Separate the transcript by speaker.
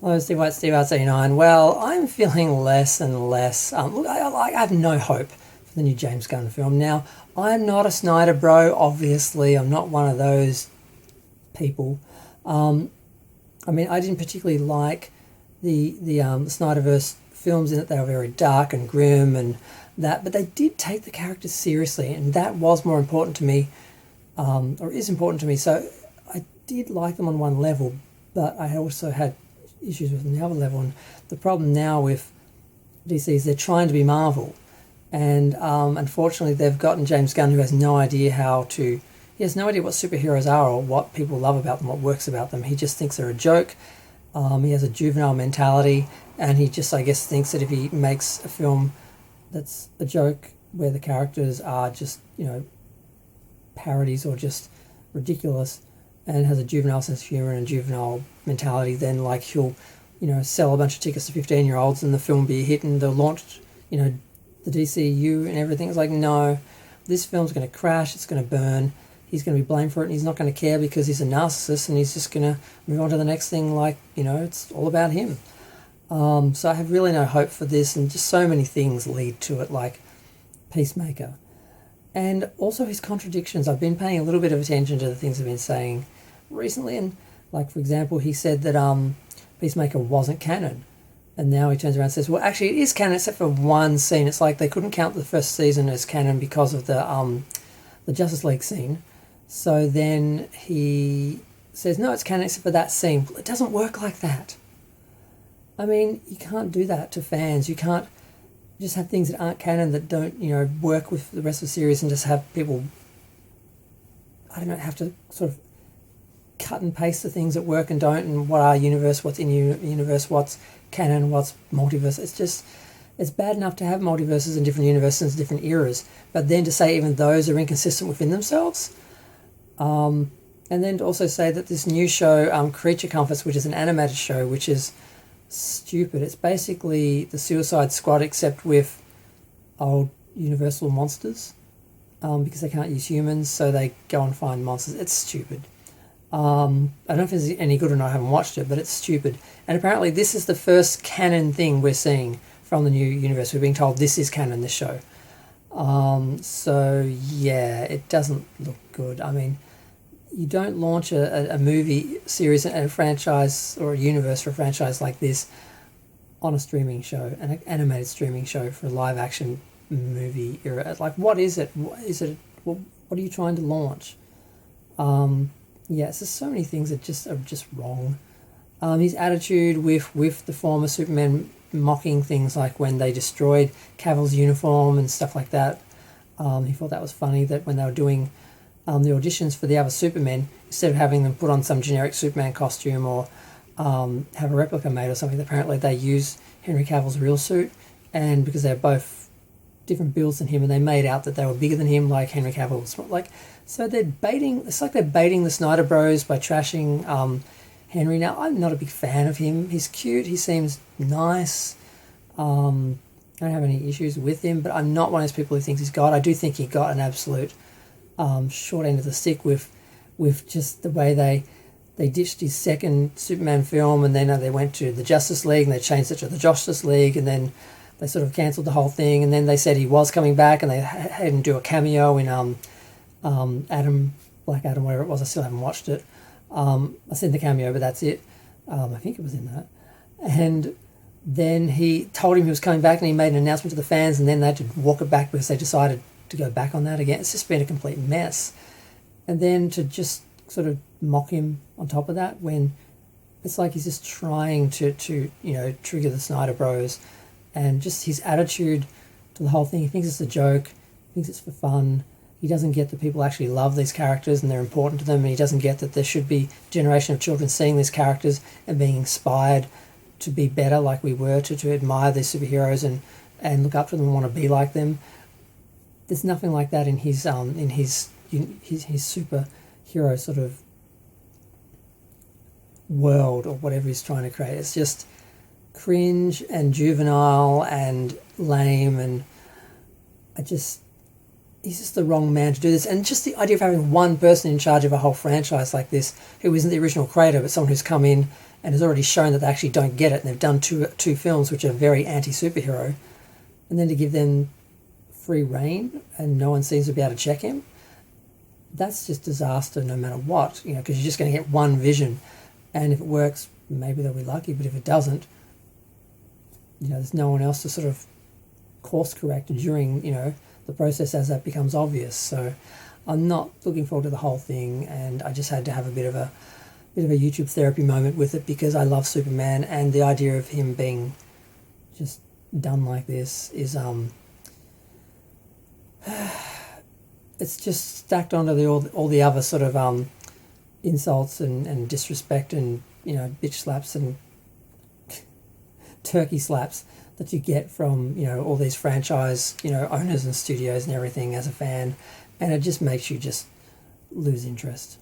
Speaker 1: Hello, Steve White, Steve Arts 89. Well, I'm feeling less and less. Look, I have no hope for the new James Gunn film. Now, I'm not a Snyder bro, obviously. I'm not one of those people. I mean, I didn't particularly like the Snyderverse films in that they were very dark and grim and that, but they did take the characters seriously, and that was more important to me, or is important to me. So I did like them on one level, but I also had issues with the other level. And the problem now with DC is they're trying to be Marvel, and unfortunately they've gotten James Gunn, who has no idea how to. He has no idea what superheroes are or what people love about them, what works about them. He just thinks they're a joke. He has a juvenile mentality, and he just, I guess, thinks that if he makes a film that's a joke where the characters are just, parodies or just ridiculous, and has a juvenile sense of humor and a juvenile mentality, then like he'll, sell a bunch of tickets to 15-year-olds and the film will be a hit and they'll launch, the DCU and everything. It's like, no, this film's going to crash, it's going to burn, he's going to be blamed for it, and he's not going to care because he's a narcissist, and he's just going to move on to the next thing like, it's all about him. So I have really no hope for this, and just so many things lead to it, like Peacemaker. And also his contradictions. I've been paying a little bit of attention to the things I've been saying recently, and like, for example, he said that Peacemaker wasn't canon, and now he turns around and says, well, actually it is canon except for one scene. It's like they couldn't count the first season as canon because of the Justice League scene. So then he says, no, it's canon except for that scene. Well, it doesn't work like that. I mean, you can't do that to fans. You can't just have things that aren't canon that don't, work with the rest of the series, and just have people, have to sort of cut and paste the things that work and don't, and what are universe, what's in universe, what's canon, what's multiverse. It's bad enough to have multiverses and different universes and different eras, but then to say even those are inconsistent within themselves. And then to also say that this new show, Creature Comforts, which is an animated show, which is stupid. It's basically the Suicide Squad except with old Universal monsters, because they can't use humans, so they go and find monsters. It's stupid. I don't know if it's any good or not. I haven't watched it, but it's stupid. And apparently this is the first canon thing we're seeing from the new universe. We're being told this is canon, this show. So yeah, it doesn't look good. I mean, you don't launch a movie series and a franchise or a universe for a franchise like this on a streaming show, an animated streaming show for a live action movie era. Like, what is it? What are you trying to launch? It's just so many things that are just wrong. His attitude with the former Superman, mocking things like when they destroyed Cavill's uniform and stuff like that. He thought that was funny, that when they were doing the auditions for the other Supermen, instead of having them put on some generic Superman costume or have a replica made or something, apparently they use Henry Cavill's real suit, and because they're both different builds than him, and they made out that they were bigger than him, like Henry Cavill was so they're baiting. It's like they're baiting the Snyder Bros by trashing Henry. Now, I'm not a big fan of him. He's cute, he seems nice, I don't have any issues with him, but I'm not one of those people who thinks he's God. I do think he got an absolute short end of the stick with just the way they ditched his second Superman film, and then they went to the Justice League and they changed it to the Justice League, and then they sort of cancelled the whole thing, and then they said he was coming back, and they had him do a cameo in Black Adam, whatever it was. I still haven't watched it. I seen the cameo, but that's it. I think it was in that. And then he told him he was coming back, and he made an announcement to the fans, and then they had to walk it back because they decided to go back on that again. It's just been a complete mess. And then to just sort of mock him on top of that, when it's like he's just trying to trigger the Snyder Bros, and just his attitude to the whole thing. He thinks it's a joke, he thinks it's for fun. He doesn't get that people actually love these characters and they're important to them, and he doesn't get that there should be a generation of children seeing these characters and being inspired to be better like we were, to admire these superheroes and look up to them and want to be like them. There's nothing like that in his superhero sort of world or whatever he's trying to create. It's just cringe and juvenile and lame, and he's just the wrong man to do this. And just the idea of having one person in charge of a whole franchise like this, who isn't the original creator, but someone who's come in and has already shown that they actually don't get it, and they've done two films which are very anti-superhero, and then to give them free reign and no one seems to be able to check him, that's just disaster no matter what, because you're just going to get one vision, and if it works, maybe they'll be lucky, but if it doesn't, there's no one else to sort of course correct during, the process as that becomes obvious. So I'm not looking forward to the whole thing, and I just had to have a bit of a YouTube therapy moment with it, because I love Superman, and the idea of him being just done like this is it's just stacked onto all the other sort of insults and disrespect and bitch slaps and turkey slaps that you get from all these franchise owners and studios and everything as a fan, and it just makes you just lose interest.